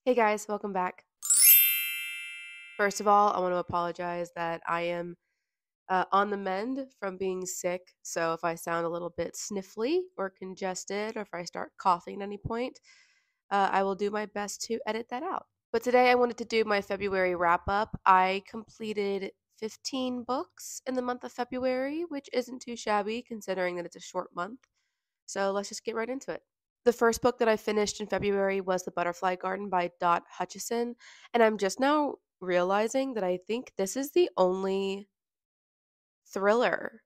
Hey guys, welcome back. First of all, I want to apologize that I am on the mend from being sick. So if I sound a little bit sniffly or congested, or if I start coughing at any point, I will do my best to edit that out. But today I wanted to do my February wrap up. I completed 15 books in the month of February, which isn't too shabby considering that it's a short month. So let's just get right into it. The first book that I finished in February was The Butterfly Garden by Dot Hutchison, and I'm just now realizing that I think this is the only thriller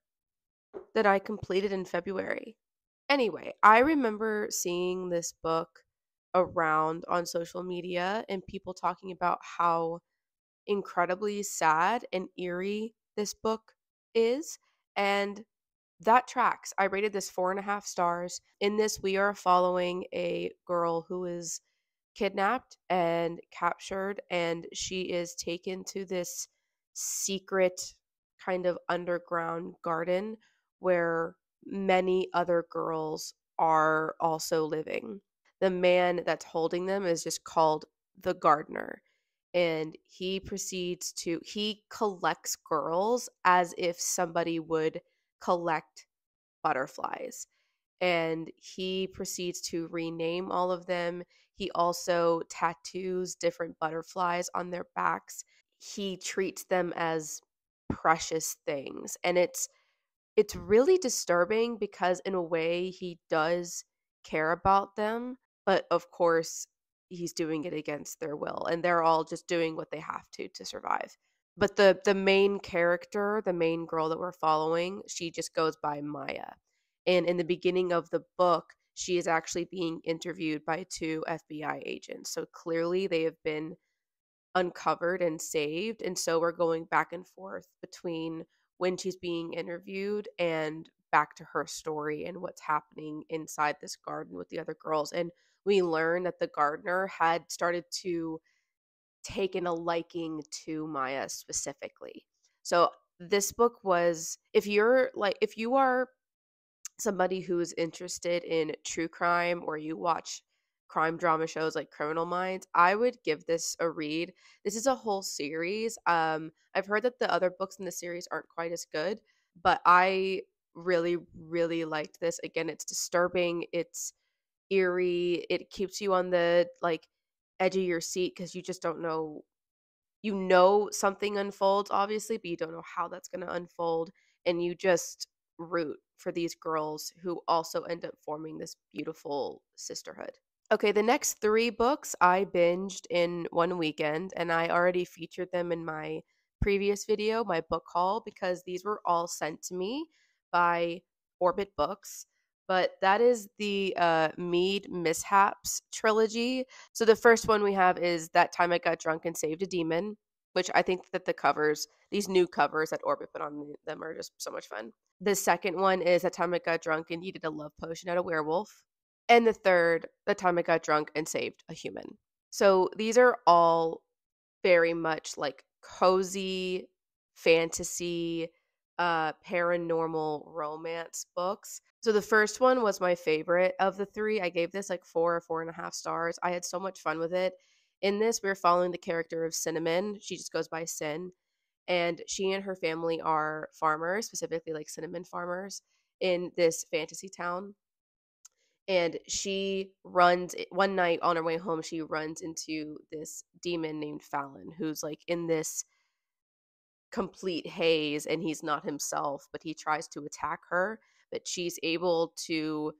that I completed in February. Anyway, I remember seeing this book around on social media and people talking about how incredibly sad and eerie this book is, and that tracks. I rated this 4.5 stars. In this, we are following a girl who is kidnapped and captured, and she is taken to this secret kind of underground garden where many other girls are also living. The man that's holding them is just called the gardener, and he collects girls as if somebody would collect butterflies, and he proceeds to rename all of them. He also tattoos different butterflies on their backs. He treats them as precious things, and it's really disturbing because in a way he does care about them, but of course he's doing it against their will, and they're all just doing what they have to survive. But the main character, the main girl that we're following, she just goes by Maya. And in the beginning of the book, she is actually being interviewed by two FBI agents. So clearly they have been uncovered and saved. And so we're going back and forth between when she's being interviewed and back to her story and what's happening inside this garden with the other girls. And we learn that the gardener had started to taken a liking to Maya specifically. So this book was, if you are somebody who's interested in true crime or you watch crime drama shows like Criminal Minds, I would give this a read. This is a whole series. I've heard that the other books in the series aren't quite as good, but I really really liked this. Again, it's disturbing, it's eerie, it keeps you on the edge of your seat because you just don't know. You know something unfolds obviously, but you don't know how that's going to unfold, and you just root for these girls who also end up forming this beautiful sisterhood. Okay, the next 3 books I binged in one weekend, and I already featured them in my previous video, my book haul, because these were all sent to me by Orbit Books. But that is the Mead Mishaps trilogy. So the first one we have is That Time I Got Drunk and Saved a Demon, which I think that the covers, these new covers that Orbit put on them, are just so much fun. The second one is That Time I Got Drunk and Needed a Love Potion at a Werewolf. And the third, The Time I Got Drunk and Saved a Human. So these are all very much like cozy fantasy, paranormal romance books. So the first one was my favorite of the 3. I gave this like 4 or 4.5 stars. I had so much fun with it. In this, we're following the character of Cinnamon. She just goes by Sin, and she and her family are farmers, specifically like cinnamon farmers in this fantasy town. And she runs one night on her way home, she runs into this demon named Fallon, who's like in this complete haze, and he's not himself, but he tries to attack her, but she's able to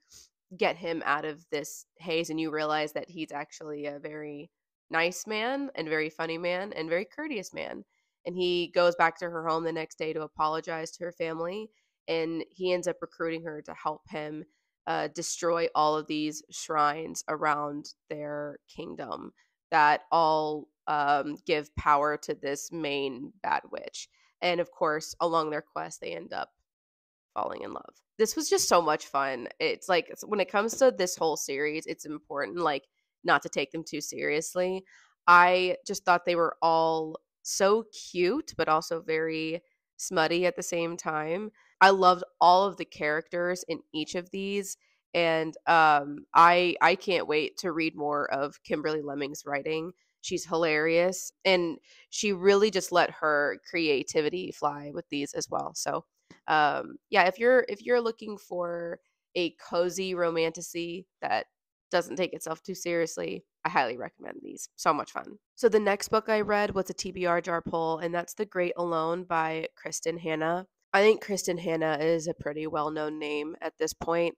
get him out of this haze, and you realize that he's actually a very nice man and very funny man and very courteous man. And he goes back to her home the next day to apologize to her family, and he ends up recruiting her to help him destroy all of these shrines around their kingdom that all give power to this main bad witch. And of course, along their quest, they end up falling in love. This was just so much fun. It's like when it comes to this whole series, it's important like not to take them too seriously. I just thought they were all so cute but also very smutty at the same time. I loved all of the characters in each of these, And I can't wait to read more of Kimberly Lemming's writing. She's hilarious, and she really just let her creativity fly with these as well. So yeah, if you're looking for a cozy romantasy that doesn't take itself too seriously, I highly recommend these. So much fun. So the next book I read was a TBR jar pull, and that's The Great Alone by Kristen Hanna. I think Kristen Hanna is a pretty well-known name at this point.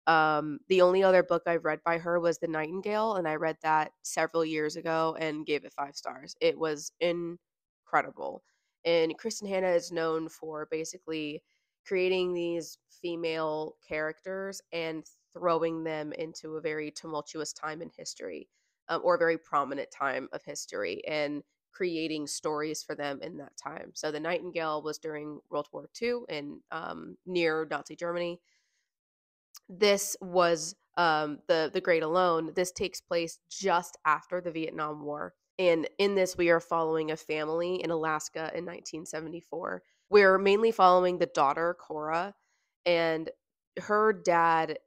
The only other book I've read by her was The Nightingale, and I read that several years ago and gave it 5 stars. It was incredible. And Kristen Hanna is known for basically creating these female characters and throwing them into a very tumultuous time in history, or a very prominent time of history, and creating stories for them in that time. So The Nightingale was during World War II in near Nazi Germany. This was the Great Alone. This takes place just after the Vietnam War. And in this, we are following a family in Alaska in 1974. We're mainly following the daughter, Cora, and her dad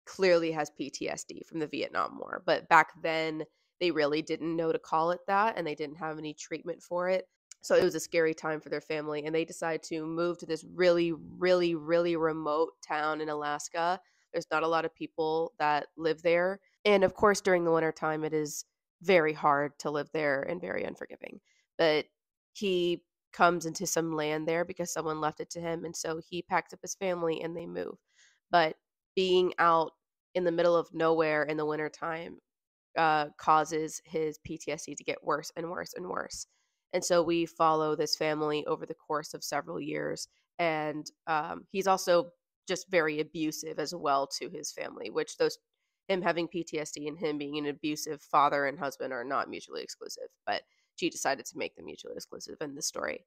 clearly has PTSD from the Vietnam War. But back then, they really didn't know to call it that, and they didn't have any treatment for it. So it was a scary time for their family, and they decide to move to this really, really, really remote town in Alaska. There's not a lot of people that live there. And of course, during the wintertime, it is very hard to live there and very unforgiving. But he comes into some land there because someone left it to him. And so he packs up his family and they move. But being out in the middle of nowhere in the wintertime causes his PTSD to get worse and worse and worse. And so we follow this family over the course of several years. And he's also just very abusive as well to his family, which those him having PTSD and him being an abusive father and husband are not mutually exclusive. But she decided to make them mutually exclusive in this story.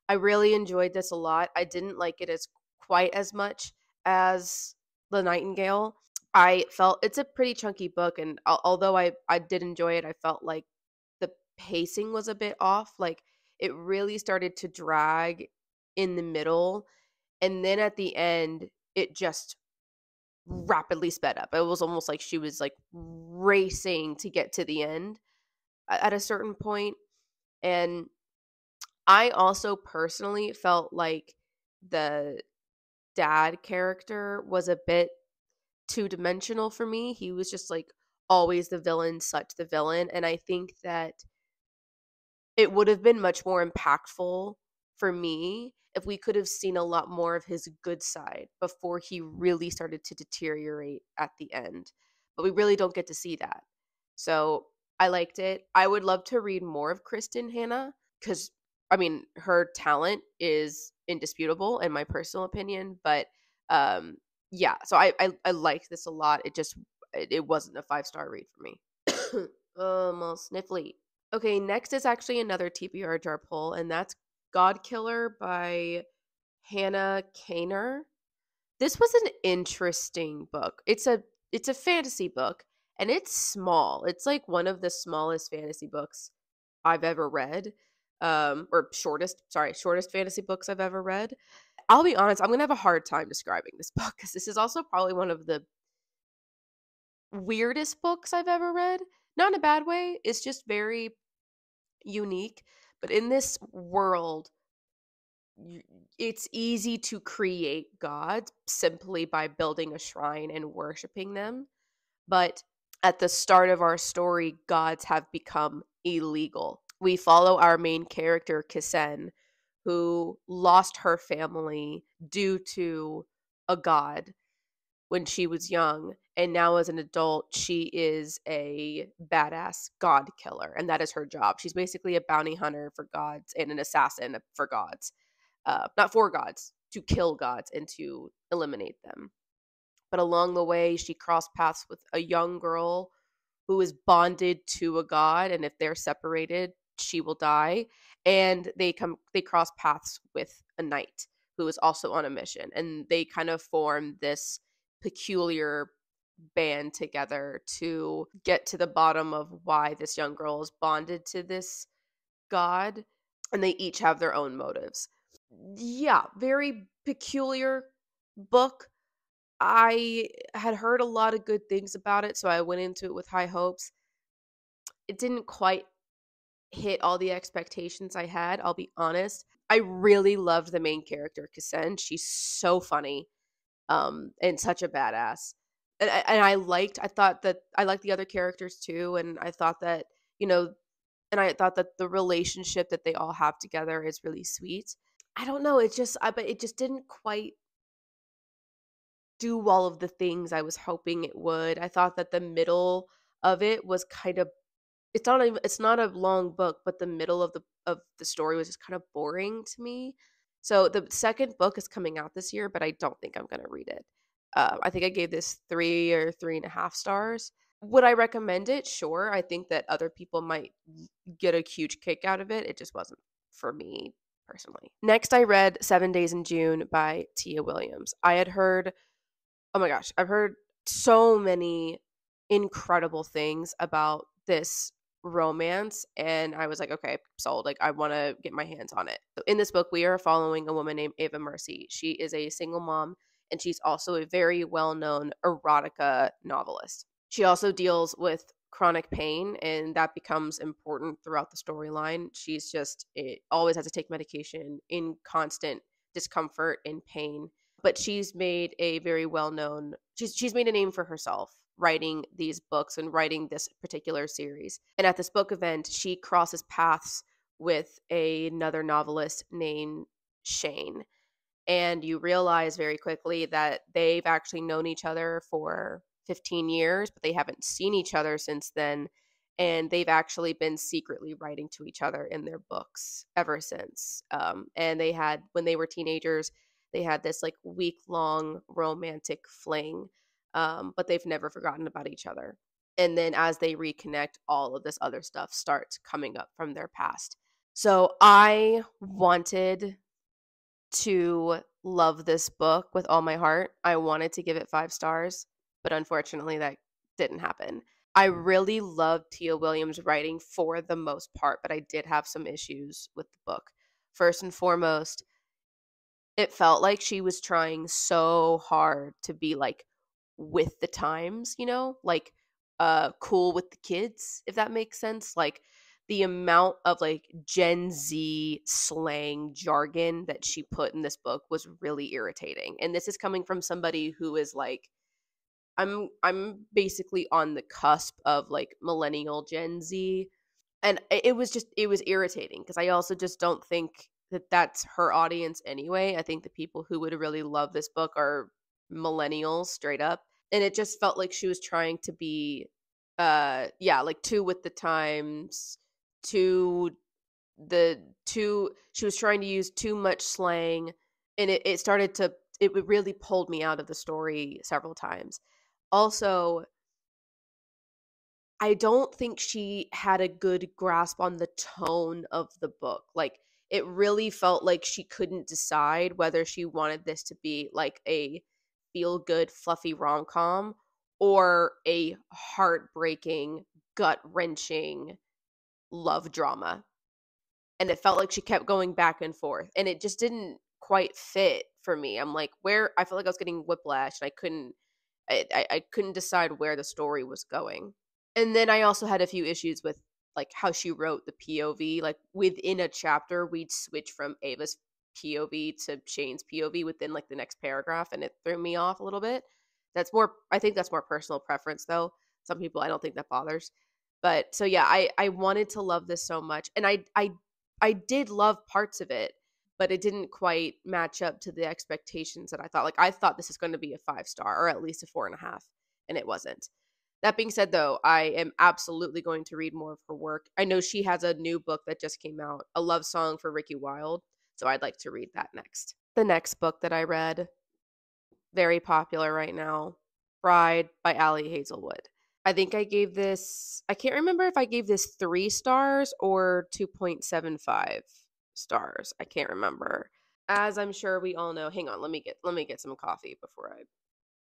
I really enjoyed this a lot. I didn't like it as quite as much as The Nightingale. I felt it's a pretty chunky book, and although I did enjoy it, I felt like the pacing was a bit off. Like it really started to drag in the middle, and then at the end, it just rapidly sped up. It was almost like she was like racing to get to the end at a certain point, and I also personally felt like the dad character was a bit two-dimensional for me. He was just like always the villain, such the villain, and I think that it would have been much more impactful for me if we could have seen a lot more of his good side before he really started to deteriorate at the end. But we really don't get to see that. So I liked it. I would love to read more of Kristen Hanna because, I mean, her talent is indisputable in my personal opinion. But yeah, so I liked this a lot. It wasn't a 5 star read for me. Almost sniffly. Okay, next is actually another TBR jar pull, and that's God Killer by Hannah Kaner. This was an interesting book. It's a fantasy book, and it's small. It's like one of the smallest fantasy books I've ever read. Or shortest fantasy books I've ever read. I'll be honest, I'm gonna have a hard time describing this book because this is also probably one of the weirdest books I've ever read. Not in a bad way. It's just very unique, but in this world, y- it's easy to create gods simply by building a shrine and worshiping them. But at the start of our story, gods have become illegal. We follow our main character, Kisen, who lost her family due to a god when she was young, and now as an adult she is a badass god killer, and that is her job. She's basically a bounty hunter for gods and an assassin for gods, not for gods, to kill gods and to eliminate them. But along the way she crossed paths with a young girl who is bonded to a god, and if they're separated she will die. And they cross paths with a knight who is also on a mission, and they kind of form this peculiar band together to get to the bottom of why this young girl is bonded to this god, and they each have their own motives. Yeah, very peculiar book. I had heard a lot of good things about it, so I went into it with high hopes. It didn't quite hit all the expectations I had, I'll be honest. I really loved the main character, Cassandra. She's so funny, and such a badass. And I thought that I liked the other characters too, and I thought that, you know, and I thought that the relationship that they all have together is really sweet. I don't know, but it just didn't quite do all of the things I was hoping it would. I thought that the middle of it was kind of it's not a long book, but the middle of the story was just kind of boring to me. So the second book is coming out this year, but I don't think I'm gonna read it. I think I gave this 3 or 3.5 stars. Would I recommend it? Sure. I think that other people might get a huge kick out of it. It just wasn't for me personally. Next, I read 7 Days in June by Tia Williams. I had heard Oh my gosh, I've heard so many incredible things about this romance, and I was like, "Okay, sold, like, I wanna get my hands on it." So in this book, we are following a woman named Ava Mercy. She is a single mom, and she's also a very well-known erotica novelist. She also deals with chronic pain, and that becomes important throughout the storyline. Always has to take medication in constant discomfort and pain, but she's made a very well-known she's made a name for herself writing these books and writing this particular series. And at this book event, she crosses paths with another novelist named Shane, and you realize very quickly that they've actually known each other for 15 years, but they haven't seen each other since then, and they've actually been secretly writing to each other in their books ever since. And they had when they were teenagers, they had this like week-long romantic fling, but they've never forgotten about each other. And then as they reconnect, all of this other stuff starts coming up from their past. So I wanted to love this book with all my heart. I wanted to give it 5 stars, but unfortunately that didn't happen. I really loved Tia Williams' writing for the most part, but I did have some issues with the book. First and foremost, it felt like she was trying so hard to be like with the times, like cool with the kids, if that makes sense. Like the amount of like Gen Z slang jargon that she put in this book was really irritating. And this is coming from somebody who is like I'm basically on the cusp of like millennial Gen Z, and it was irritating because I also just don't think that that's her audience anyway. I think the people who would really love this book are millennials straight up, and it just felt like she was trying to be yeah, like too with the times, too the too she was trying to use too much slang, and it really pulled me out of the story several times. Also, I don't think she had a good grasp on the tone of the book. Like, it really felt like she couldn't decide whether she wanted this to be like a feel good, fluffy rom com or a heartbreaking, gut wrenching love drama. And it felt like she kept going back and forth. And it just didn't quite fit for me. I'm like, I felt like I was getting whiplash and I couldn't decide where the story was going. And then I also had a few issues with like how she wrote the POV. Like within a chapter, we'd switch from Ava's POV to Shane's POV within like the next paragraph, and it threw me off a little bit. I think that's more personal preference though. Some people I don't think that bothers. But so yeah, I wanted to love this so much, and I did love parts of it, but it didn't quite match up to the expectations that I thought. Like I thought this is going to be a 5 star or at least a 4.5, and it wasn't. That being said, though, I am absolutely going to read more of her work. I know she has a new book that just came out, A Love Song for Ricky Wilde, so I'd like to read that next. The next book that I read, very popular right now, Bride by Allie Hazelwood. I can't remember if I gave this 3 stars or 2.75 stars. I can't remember. As I'm sure we all know, hang on, let me get some coffee before I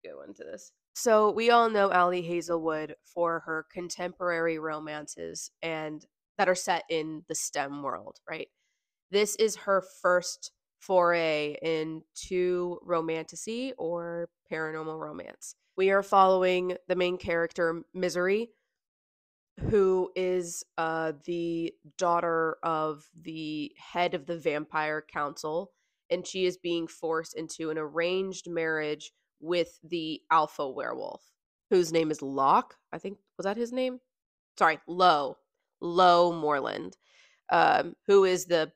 go into this. So we all know Allie Hazelwood for her contemporary romances and that are set in the STEM world, right? This is her first foray into romantasy or paranormal romance. We are following the main character, Misery, who is the daughter of the head of the vampire council, and she is being forced into an arranged marriage with the alpha werewolf, whose name is Locke. I think, was that his name? Sorry, Low Moreland, who is the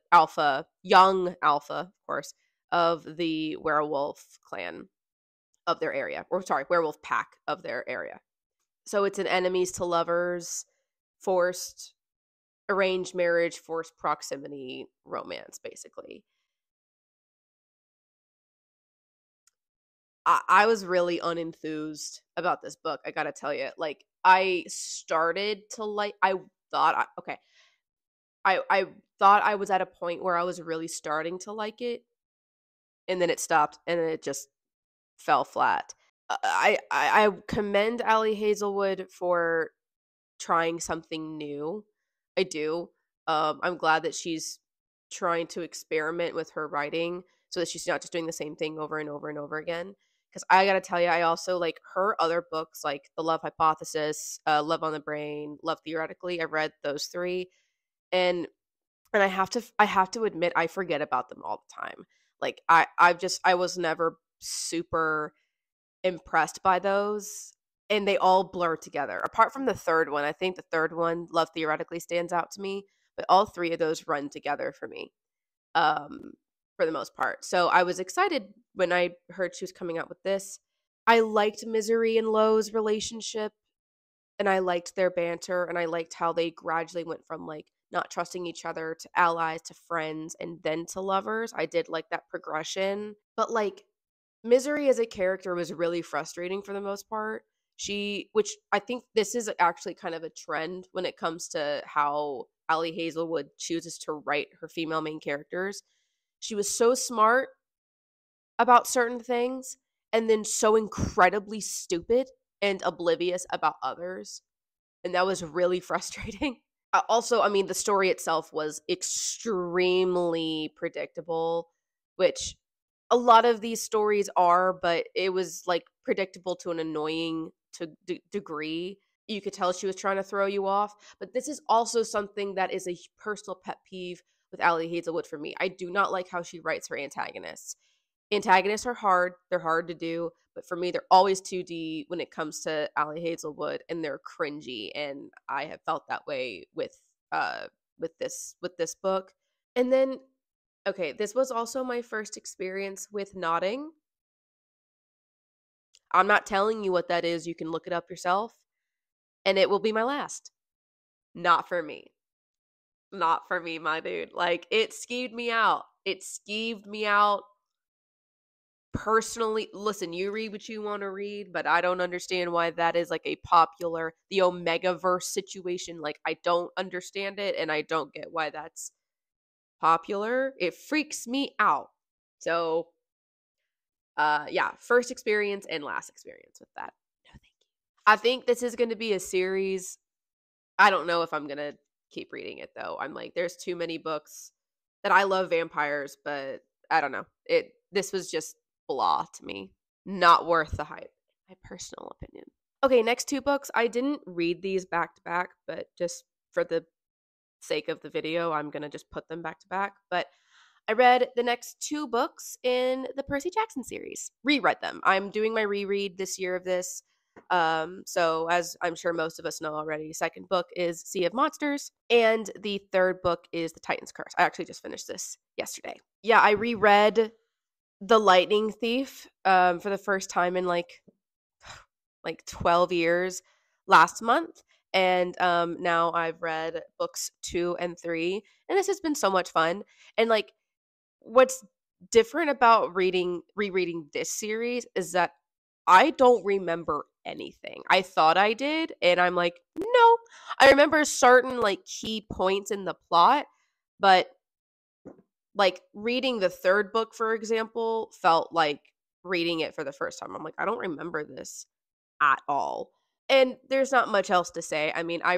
young alpha, of course, of the werewolf clan of their area, or sorry, werewolf pack of their area. So it's an enemies to lovers, forced arranged marriage, forced proximity romance, basically. I was really unenthused about this book, I gotta tell you. Like, I started to like, okay, I thought I was at a point where I was really starting to like it, and then it stopped, and then it just fell flat. I commend Allie Hazelwood for trying something new. I do. I'm glad that she's trying to experiment with her writing so that she's not just doing the same thing over and over and over again. Because I gotta tell you, I also like her other books, like The Love Hypothesis, Love on the Brain, Love Theoretically. I've read those three, and I have to admit I forget about them all the time. Like I was never super impressed by those, and they all blur together. Apart from the third one, I think the third one, Love Theoretically, stands out to me, but all three of those run together for me, um, for the most part. So I was excited when I heard she was coming out with this. I liked Misery and Lowe's relationship, and I liked their banter, and I liked how they gradually went from like not trusting each other to allies to friends and then to lovers. I did like that progression, but like Misery as a character was really frustrating for the most part. Which I think this is actually kind of a trend when it comes to how Allie Hazelwood chooses to write her female main characters. She was so smart about certain things and then so incredibly stupid and oblivious about others. And that was really frustrating. Also, I mean, the story itself was extremely predictable, which a lot of these stories are, but it was like predictable to an annoying degree. You could tell she was trying to throw you off, but this is also something that is a personal pet peeve with Allie Hazelwood for me. I do not like how she writes her antagonists. Antagonists are hard, they're hard to do, but for me they're always 2D when it comes to Allie Hazelwood, and they're cringy, and I have felt that way uh with this book. And then okay, this was also my first experience with nodding. I'm not telling you what that is, you can look it up yourself, and it will be my last. Not for me. Not for me, my dude. Like, it skeeved me out. It skeeved me out personally. Listen, you read what you want to read, but I don't understand why that is like a popular, the Omega verse situation. Like, I don't understand it, and I don't get why that's popular. It freaks me out. So, yeah, first experience and last experience with that. No, thank you. I think this is going to be a series. I don't know if I'm going to keep reading it though. I'm like, there's too many books that I love vampires, but I don't know. This was just blah to me. Not worth the hype, in my personal opinion. Okay, next two books. I didn't read these back to back, but just for the sake of the video, I'm going to just put them back to back. But I read the next two books in the Percy Jackson series. Reread them. I'm doing my reread this year of this. So as I'm sure most of us know already, second book is Sea of Monsters, and the third book is The Titan's Curse. I actually just finished this yesterday. Yeah, I reread The Lightning Thief for the first time in like 12 years last month. And now I've read books 2 and 3, and this has been so much fun. And like, what's different about rereading this series is that I don't remember anything. I thought I did, and I'm like, no. I remember certain like key points in the plot, but like reading the third book, for example, felt like reading it for the first time. I'm like, I don't remember this at all. And there's not much else to say. I mean, I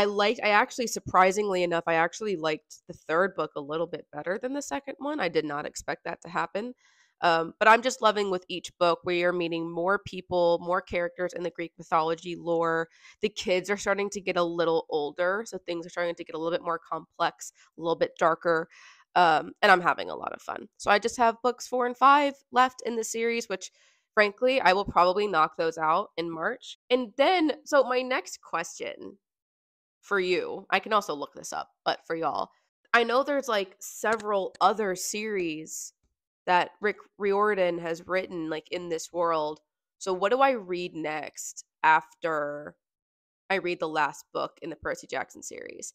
I actually, surprisingly enough, I actually liked the third book a little bit better than the second one. I did not expect that to happen. But I'm just loving with each book we are meeting more people, more characters in the Greek mythology lore. The kids are starting to get a little older, so things are starting to get a little bit more complex, a little bit darker. And I'm having a lot of fun. So I just have books 4 and 5 left in the series, which frankly, I will probably knock those out in March. And then, so my next question for you, I can also look this up, but for y'all, I know there's like several other series that Rick Riordan has written like in this world. So what do I read next after I read the last book in the Percy Jackson series?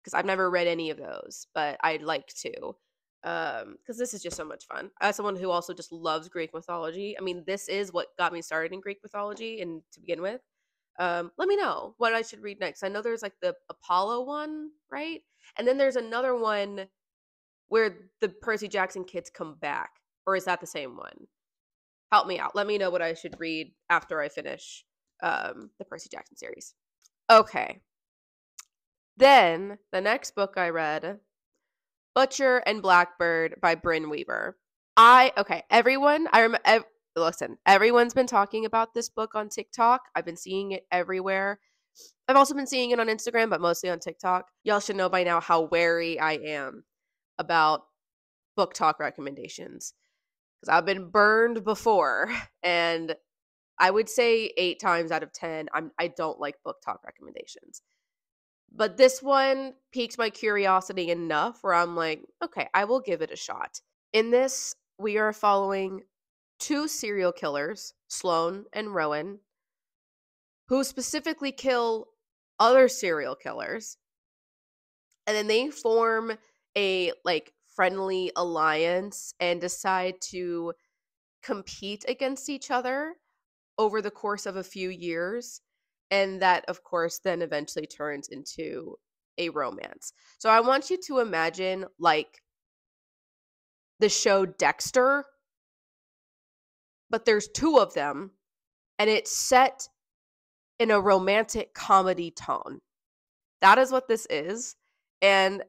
Because I've never read any of those, but I'd like to. Because this is just so much fun. As someone who also just loves Greek mythology, I mean, this is what got me started in Greek mythology, and to begin with. Let me know what I should read next. I know there's like the Apollo one, right? And then there's another one where the Percy Jackson kids come back, or is that the same one? Help me out. Let me know what I should read after I finish the Percy Jackson series. Okay. Then the next book I read, Butcher and Blackbird by Bryn Weaver. Everyone, listen, everyone's been talking about this book on TikTok. I've been seeing it everywhere. I've also been seeing it on Instagram, but mostly on TikTok. Y'all should know by now how wary I am about book talk recommendations, because I've been burned before, and I would say 8 times out of 10, I don't like book talk recommendations. But this one piqued my curiosity enough where I'm like, okay, I will give it a shot. In this, we are following 2 serial killers, Sloane and Rowan, who specifically kill other serial killers. And then they form a like friendly alliance and decide to compete against each other over the course of a few years. And that, of course, then eventually turns into a romance. So I want you to imagine like the show Dexter, but there's 2 of them, and it's set in a romantic comedy tone. That is what this is. And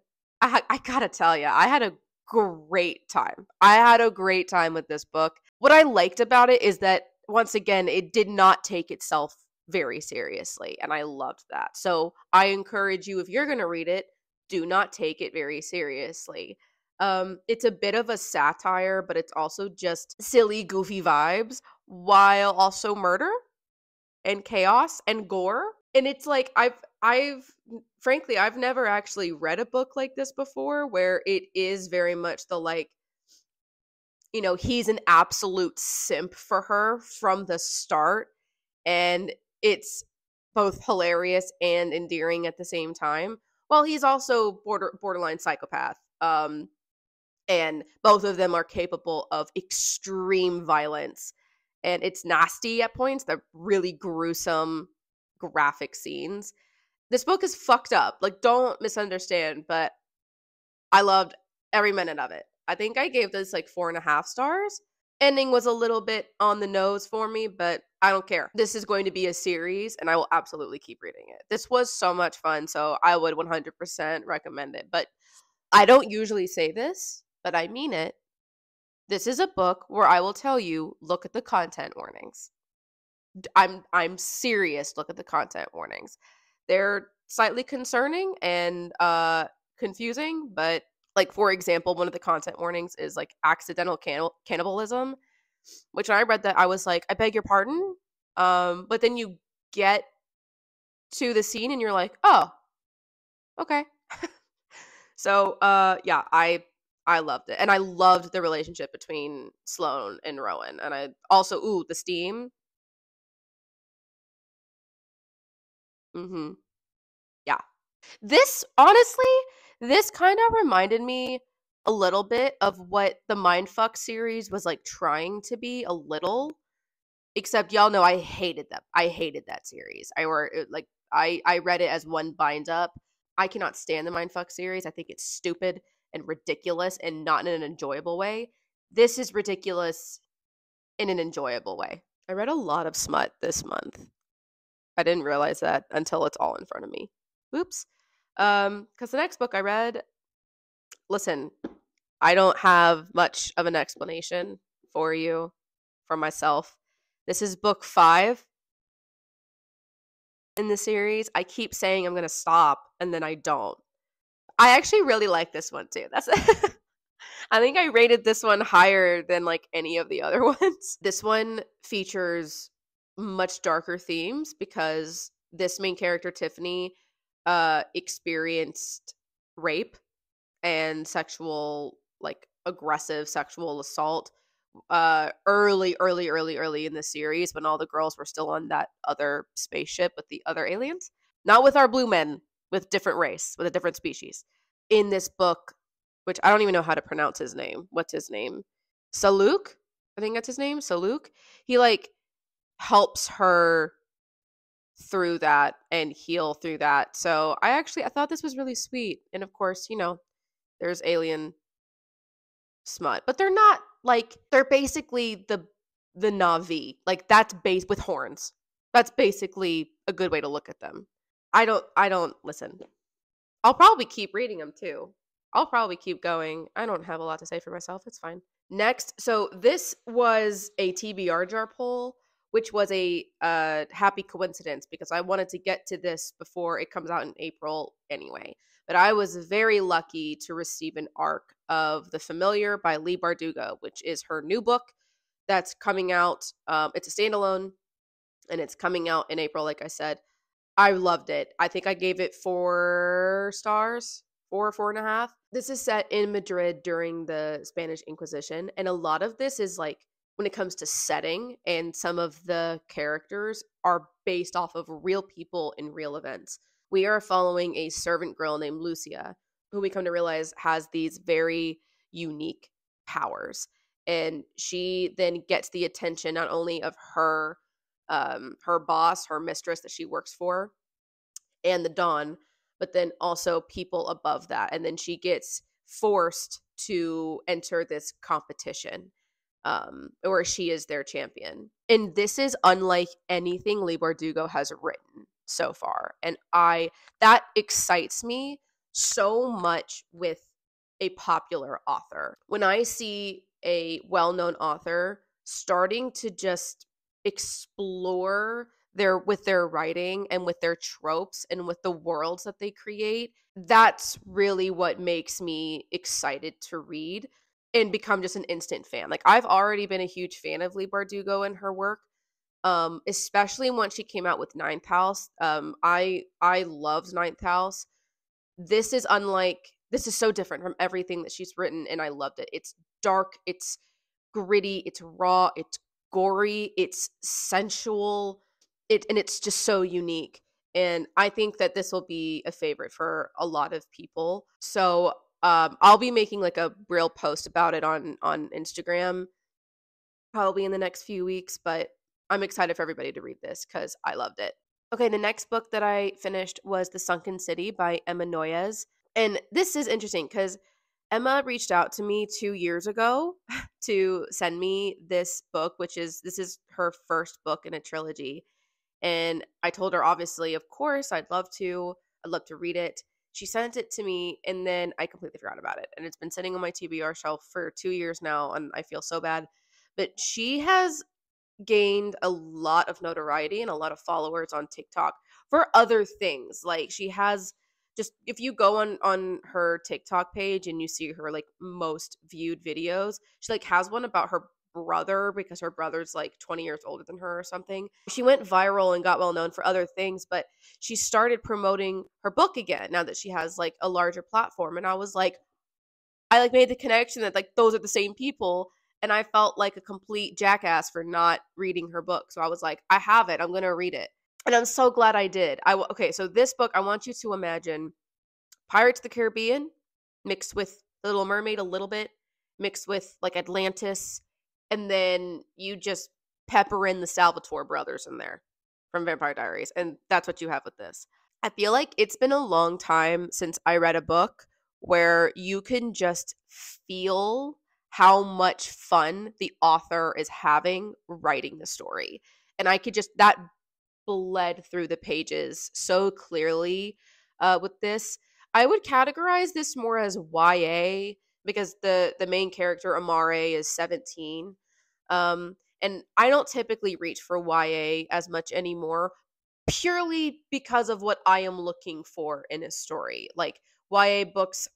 I gotta tell you, I had a great time. I had a great time with this book. What I liked about it is that, once again, it did not take itself very seriously, and I loved that. So I encourage you, if you're going to read it, do not take it very seriously. It's a bit of a satire, but it's also just silly, goofy vibes, while also murder and chaos and gore. And it's like I've frankly, I've never actually read a book like this before, where it is very much the like, he's an absolute simp for her from the start, and it's both hilarious and endearing at the same time. Well, he's also borderline psychopath. And both of them are capable of extreme violence, and it's nasty at points. They're really gruesome, graphic scenes. This book is fucked up. Like, don't misunderstand, but I loved every minute of it. I think I gave this like 4.5 stars. Ending was a little bit on the nose for me, but I don't care. This is going to be a series, and I will absolutely keep reading it. This was so much fun, so I would 100% recommend it. But I don't usually say this, but I mean it. This is a book where I will tell you, look at the content warnings. I'm serious. Look at the content warnings. They're slightly concerning and confusing, but like, for example, one of the content warnings is like accidental cannibalism, which when I read that, I was like, I beg your pardon. But then you get to the scene and you're like, oh, okay. So yeah, I loved it. And I loved the relationship between Sloane and Rowan. And I also, the steam. Mm-hmm. Yeah. This, honestly, this kind of reminded me a little bit of what the Mindfuck series was like trying to be a little, except y'all know I hated them. I hated that series. I read it as one bind up. I cannot stand the Mindfuck series. I think it's stupid and ridiculous and not in an enjoyable way. This is ridiculous in an enjoyable way. I read a lot of smut this month. I didn't realize that until it's all in front of me. Oops. Because the next book I read, listen, I don't have much of an explanation for you, for myself. This is book 5 in the series. I keep saying I'm going to stop, and then I don't. I actually really like this one too. That's I think I rated this one higher than like any of the other ones. This one features much darker themes because this main character Tiffany experienced rape and sexual, like, aggressive sexual assault early in the series when all the girls were still on that other spaceship with the other aliens, not with our blue men, with different race, with a different species. In this book, which I don't even know how to pronounce his name. What's his name? Saluk? I think that's his name. Saluk. He like helps her through that and heal through that. So I thought this was really sweet. And of course, there's alien smut, but they're not like, they're basically the Na'vi. Like, that's base with horns. That's basically a good way to look at them. I don't listen. I'll probably keep reading them too. I'll probably keep going. I don't have a lot to say for myself. It's fine. Next, so this was a TBR jar poll, which was a happy coincidence because I wanted to get to this before it comes out in April anyway. But I was very lucky to receive an arc of The Familiar by Leigh Bardugo, which is her new book that's coming out. It's a standalone, and it's coming out in April, like I said. I loved it. I think I gave it 4 stars, 4.5. This is set in Madrid during the Spanish Inquisition, and a lot of this is like, when it comes to setting, and some of the characters are based off of real people in real events. We are following a servant girl named Lucia, who we come to realize has these very unique powers. And she then gets the attention not only of her boss, her mistress that she works for, and the Dawn, but then also people above that. And then she gets forced to enter this competition, where she is their champion. And this is unlike anything Leigh Bardugo has written so far. And that excites me so much with a popular author. When I see a well-known author starting to just explore with their writing and with their tropes and with the worlds that they create, that's really what makes me excited to read and become just an instant fan. Like, I've already been a huge fan of Leigh Bardugo and her work, especially once she came out with Ninth House. I loved Ninth House. This is so different from everything that she's written, and I loved it. It's dark, it's gritty, it's raw, it's gory, it's sensual, and it's just so unique. And I think that this will be a favorite for a lot of people. So I'll be making like a real post about it on Instagram probably in the next few weeks, but I'm excited for everybody to read this because I loved it. Okay, the next book that I finished was The Sunken City by Emma Noyes. And this is interesting because Emma reached out to me 2 years ago to send me this book, this is her first book in a trilogy. And I told her, obviously, of course, I'd love to read it. She sent it to me, and then I completely forgot about it. And it's been sitting on my TBR shelf for 2 years now, and I feel so bad. But she has gained a lot of notoriety and a lot of followers on TikTok for other things. Like, she has just, if you go on her TikTok page and you see her like most viewed videos, she like has one about her brother because her brother's like 20 years older than her or something. She went viral and got well known for other things, but she started promoting her book again now that she has like a larger platform. And I like made the connection that like those are the same people. And I felt like a complete jackass for not reading her book. So I was like, I have it. I'm going to read it. And I'm so glad I did. Okay, so this book, I want you to imagine Pirates of the Caribbean mixed with Little Mermaid a little bit, mixed with like Atlantis, and then you just pepper in the Salvatore brothers in there from Vampire Diaries. And that's what you have with this. I feel like it's been a long time since I read a book where you can just feel how much fun the author is having writing the story. And I could just, that bled through the pages so clearly with this. I would categorize this more as YA because the main character Amare is 17. And I don't typically reach for YA as much anymore purely because of what I am looking for in a story. Like YA books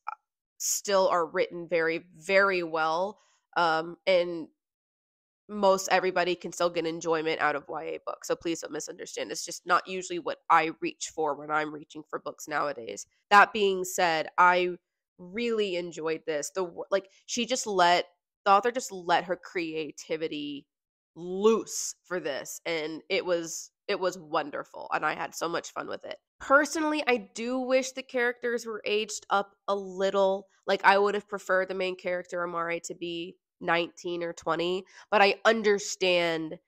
still are written very, very well. And most everybody can still get enjoyment out of YA books. So please don't misunderstand. It's just not usually what I reach for when I'm reaching for books nowadays. That being said, I really enjoyed this. Like the author just let her creativity loose for this, and it was wonderful, and I had so much fun with it. Personally, I do wish the characters were aged up a little. Like I would have preferred the main character Amare to be 19 or 20, but I understand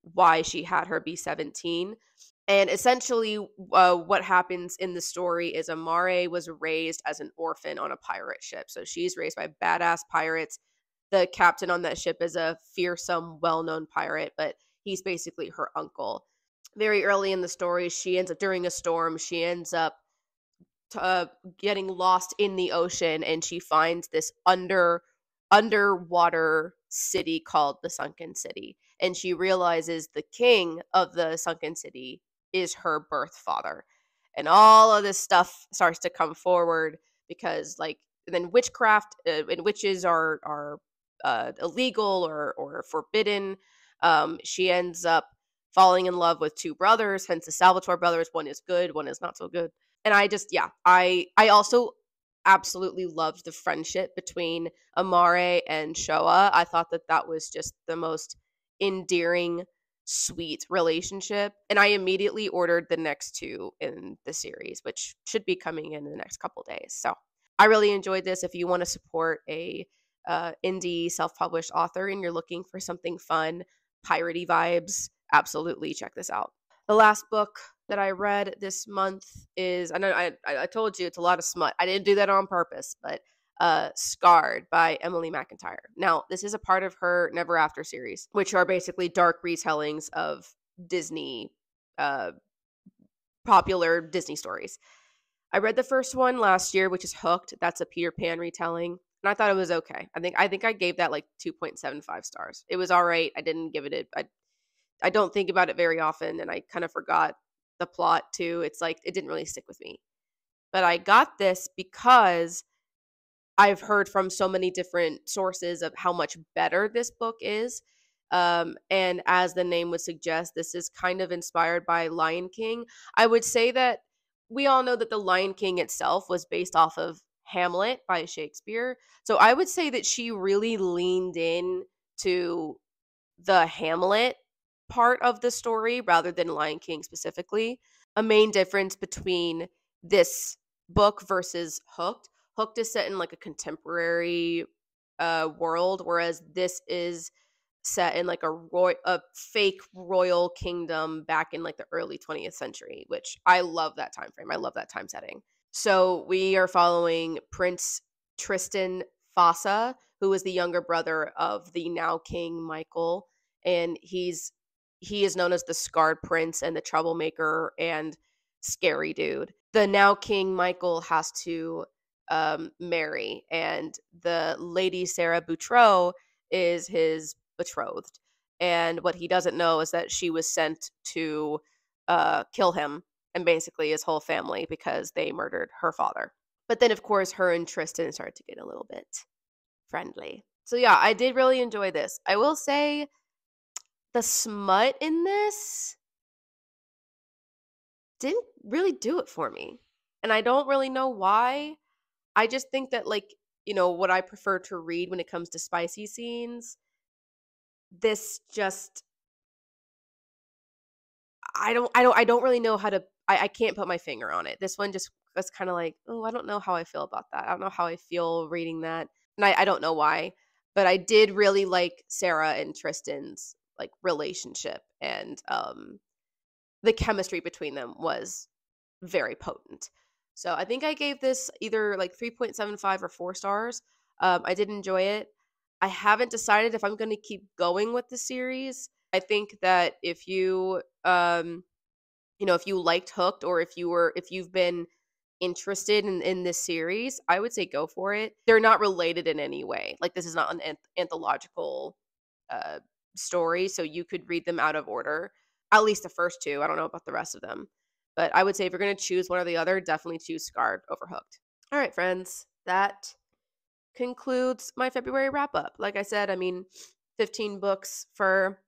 why she had her be 17. And essentially, what happens in the story is Amare was raised as an orphan on a pirate ship. So she's raised by badass pirates. The captain on that ship is a fearsome, well known pirate, but he's basically her uncle. Very early in the story, during a storm, she ends up uh, getting lost in the ocean, and she finds this underwater city called the Sunken City, and she realizes the king of the Sunken City is her birth father, and all of this stuff starts to come forward because like then witchcraft and witches are illegal or forbidden. She ends up falling in love with two brothers, hence the Salvatore brothers. One is good, one is not so good. And I just, yeah, I also absolutely loved the friendship between Amare and Showa. I thought that was just the most endearing, sweet relationship. And I immediately ordered the next two in the series, which should be coming in the next couple days. So I really enjoyed this. If you want to support a indie self-published author and you're looking for something fun, piratey vibes, absolutely check this out. The last book that I read this month is, I know I told you it's a lot of smut. I didn't do that on purpose, but Scarred by Emily McIntyre. Now, this is a part of her Never After series, which are basically dark retellings of Disney, popular Disney stories. I read the first one last year, which is Hooked. That's a Peter Pan retelling, and I thought it was okay. I think I gave that like 2.75 stars. It was all right. I didn't give it I don't think about it very often, and I kind of forgot the plot too. It's like it didn't really stick with me. But I got this because I've heard from so many different sources of how much better this book is. And as the name would suggest, this is kind of inspired by Lion King. I would say that we all know that the Lion King itself was based off of Hamlet by Shakespeare. So I would say that she really leaned in to the Hamlet part of the story rather than Lion King specifically. A main difference between this book versus Hooked. Hooked is set in like a contemporary world, whereas this is set in like a fake royal kingdom back in like the early 20th century, which I love that time frame. I love that time setting. So we are following Prince Tristan Fossa, who is the younger brother of the now King Michael, and he is known as the Scarred Prince and the troublemaker and scary dude. The now King Michael has to marry, and the Lady Sarah Boutreau is his betrothed. And what he doesn't know is that she was sent to kill him and basically his whole family because they murdered her father. But then, of course, her and Tristan started to get a little bit friendly. So yeah, I did really enjoy this. I will say the smut in this didn't really do it for me. And I don't really know why. I just think that like, what I prefer to read when it comes to spicy scenes, this just I don't really know how to I can't put my finger on it. This one just was kind of like, oh, I don't know how I feel about that. I don't know how I feel reading that. And I don't know why. But I did really like Sarah and Tristan's like relationship, and the chemistry between them was very potent. So I think I gave this either like 3.75 or 4 stars. I did enjoy it. I haven't decided if I'm going to keep going with the series. I think that if you if you liked Hooked, or if you've been interested in this series, I would say go for it. They're not related in any way. Like, this is not an anthological uh story, so you could read them out of order. At least the first two. I don't know about the rest of them. But I would say if you're going to choose one or the other, definitely choose Scarred over Hooked. All right, friends. That concludes my February wrap up. Like I said, I mean, 15 books for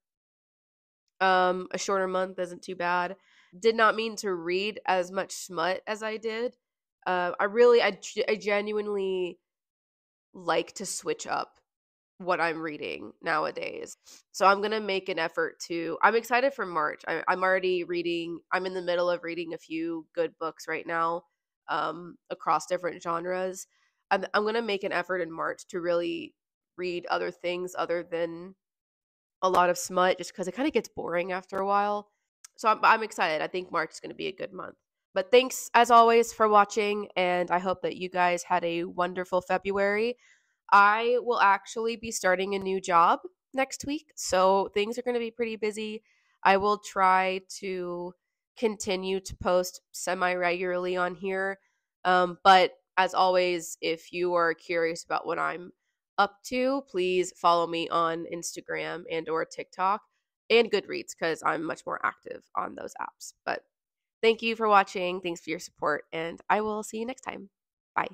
a shorter month isn't too bad. Did not mean to read as much smut as I did. I genuinely like to switch up what I'm reading nowadays. So I'm gonna make an effort to. I'm excited for March. I'm already reading. I'm in the middle of reading a few good books right now, across different genres. I'm gonna make an effort in March to really read other things other than a lot of smut, just because it kind of gets boring after a while. So I'm excited. I think March is going to be a good month. But thanks as always for watching, and I hope that you guys had a wonderful February. I will actually be starting a new job next week, so things are going to be pretty busy. I will try to continue to post semi regularly on here. But as always, if you are curious about what I'm up to, please follow me on Instagram and or TikTok and Goodreads, because I'm much more active on those apps. But thank you for watching. Thanks for your support, and I will see you next time. Bye.